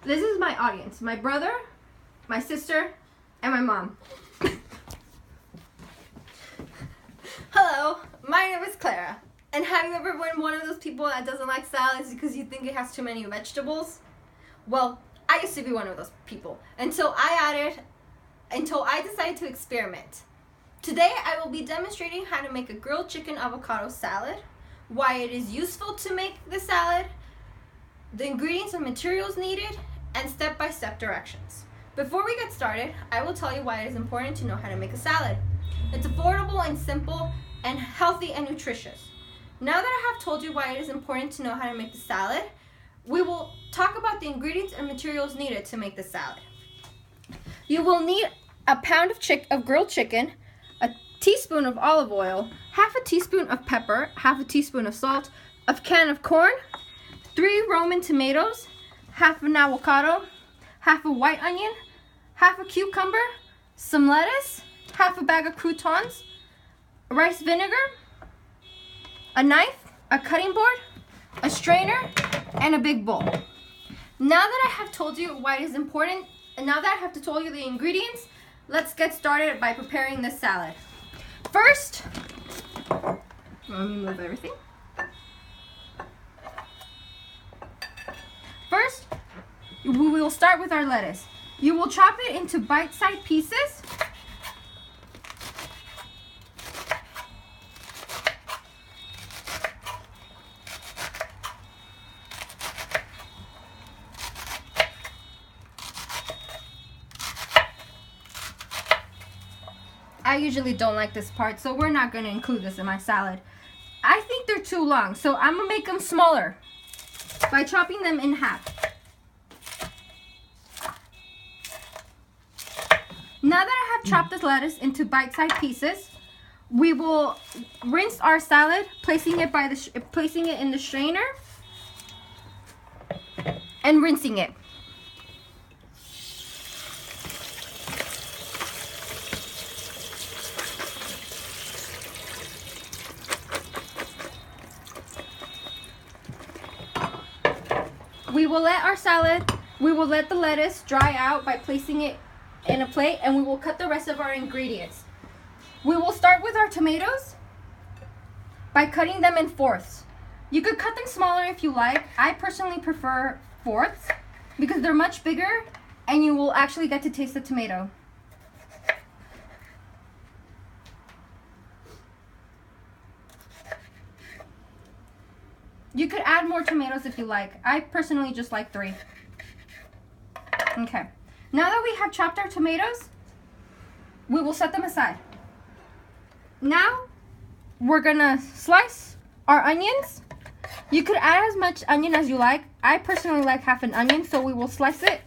This is my audience. My brother, my sister, and my mom. Hello, my name is Clara. And have you ever been one of those people that doesn't like salads because you think it has too many vegetables? Well, I used to be one of those people until I decided to experiment. Today I will be demonstrating how to make a grilled chicken avocado salad, why it is useful to make the salad, the ingredients and materials needed, and step-by-step directions. Before we get started, I will tell you why it is important to know how to make a salad. It's affordable and simple and healthy and nutritious. Now that I have told you why it is important to know how to make the salad, we will talk about the ingredients and materials needed to make the salad. You will need a pound of grilled chicken, a teaspoon of olive oil, half a teaspoon of pepper, half a teaspoon of salt, a can of corn, 3 Roman tomatoes, half an avocado, half a white onion, half a cucumber, some lettuce, half a bag of croutons, rice vinegar, a knife, a cutting board, a strainer, and a big bowl. Now that I have told you why it is important, and now that I have to tell you the ingredients, let's get started by preparing this salad. First, let me move everything. First, we will start with our lettuce. You will chop it into bite-sized pieces. I usually don't like this part, so we're not going to include this in my salad. I think they're too long, so I'm going to make them smaller by chopping them in half. Now that I have chopped this lettuce into bite-sized pieces, we will rinse our salad, placing it in the strainer and rinsing it. We will let the lettuce dry out by placing it in a plate, and we will cut the rest of our ingredients. We will start with our tomatoes by cutting them in fourths. You could cut them smaller if you like. I personally prefer fourths because they're much bigger and you will actually get to taste the tomato. You could add more tomatoes if you like. I personally just like 3. Okay. Now that we have chopped our tomatoes, we will set them aside. Now, we're gonna slice our onions. You could add as much onion as you like. I personally like half an onion, so we will slice it.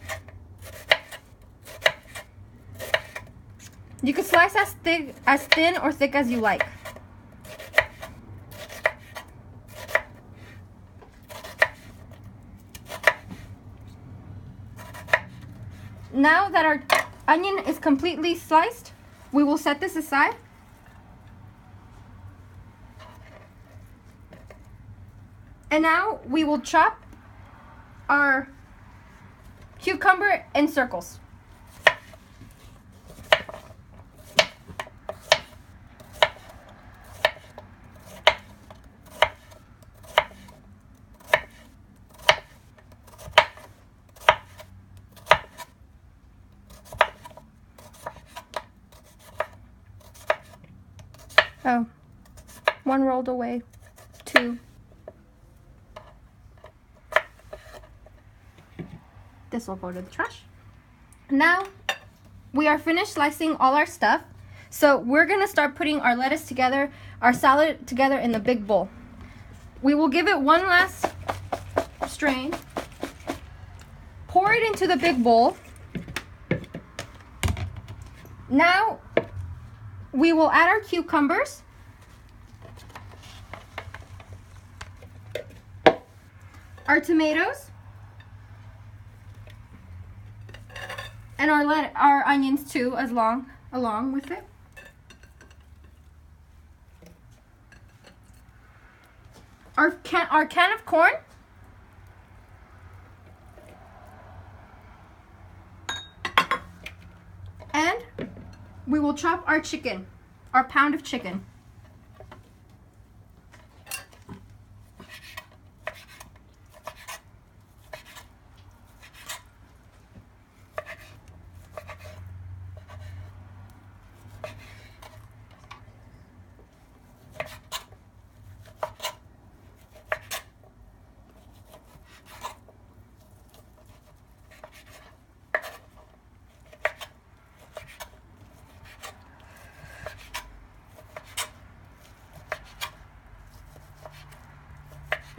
You could slice as thin or thick as you like. Now that our onion is completely sliced, we will set this aside. And now we will chop our cucumber in circles. Oh, 1 rolled away, 2. This will go to the trash. Now, we are finished slicing all our stuff. So we're gonna start putting our lettuce together, our salad together in the big bowl. We will give it one last strain. Pour it into the big bowl. Now, we will add our cucumbers, our tomatoes, and our onions too, along with it. Our can of corn, we will chop our chicken, our pound of chicken.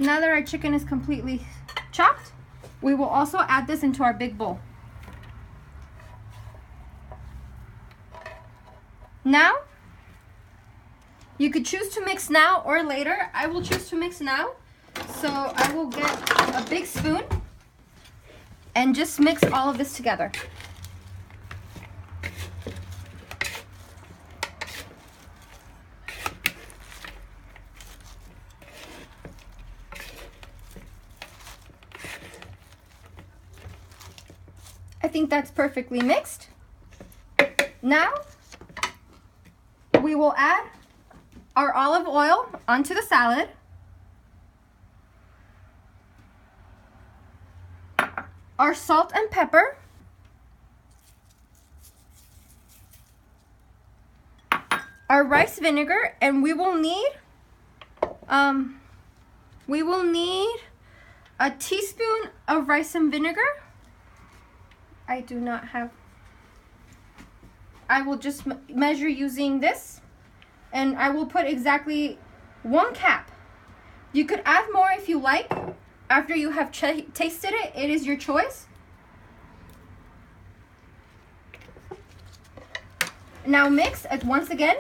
Now that our chicken is completely chopped, we will also add this into our big bowl. Now, you could choose to mix now or later. I will choose to mix now. So I will get a big spoon and just mix all of this together. I think that's perfectly mixed. Now, we will add our olive oil onto the salad. Our salt and pepper. Our rice vinegar, and we will need a teaspoon of rice and vinegar. I do not have, I will just measure using this, and I will put exactly 1 cap. You could add more if you like. After you have tasted it, it is your choice. Now mix it once again.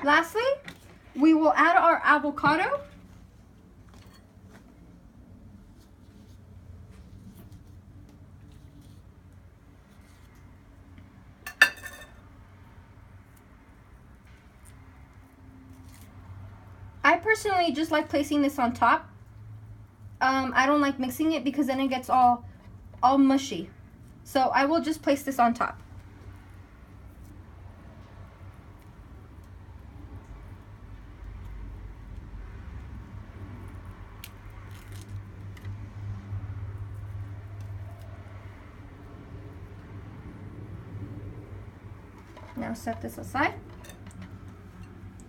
Lastly, we will add our avocado. I personally just like placing this on top. I don't like mixing it because then it gets all mushy. So I will just place this on top. Now set this aside.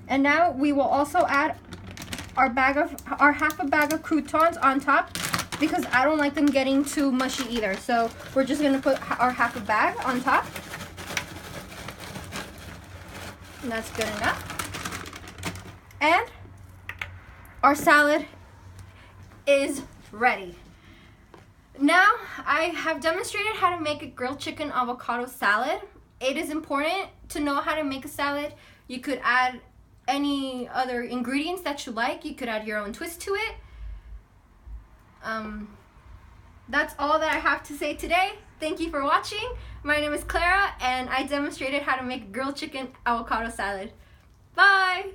And now we will also add our half a bag of croutons on top, because I don't like them getting too mushy either. So we're just gonna put our half a bag on top. And that's good enough. And our salad is ready. Now I have demonstrated how to make a grilled chicken avocado salad. It is important to know how to make a salad. You could add any other ingredients that you like. You could add your own twist to it. That's all that I have to say today. Thank you for watching. My name is Clara, and I demonstrated how to make grilled chicken avocado salad. Bye!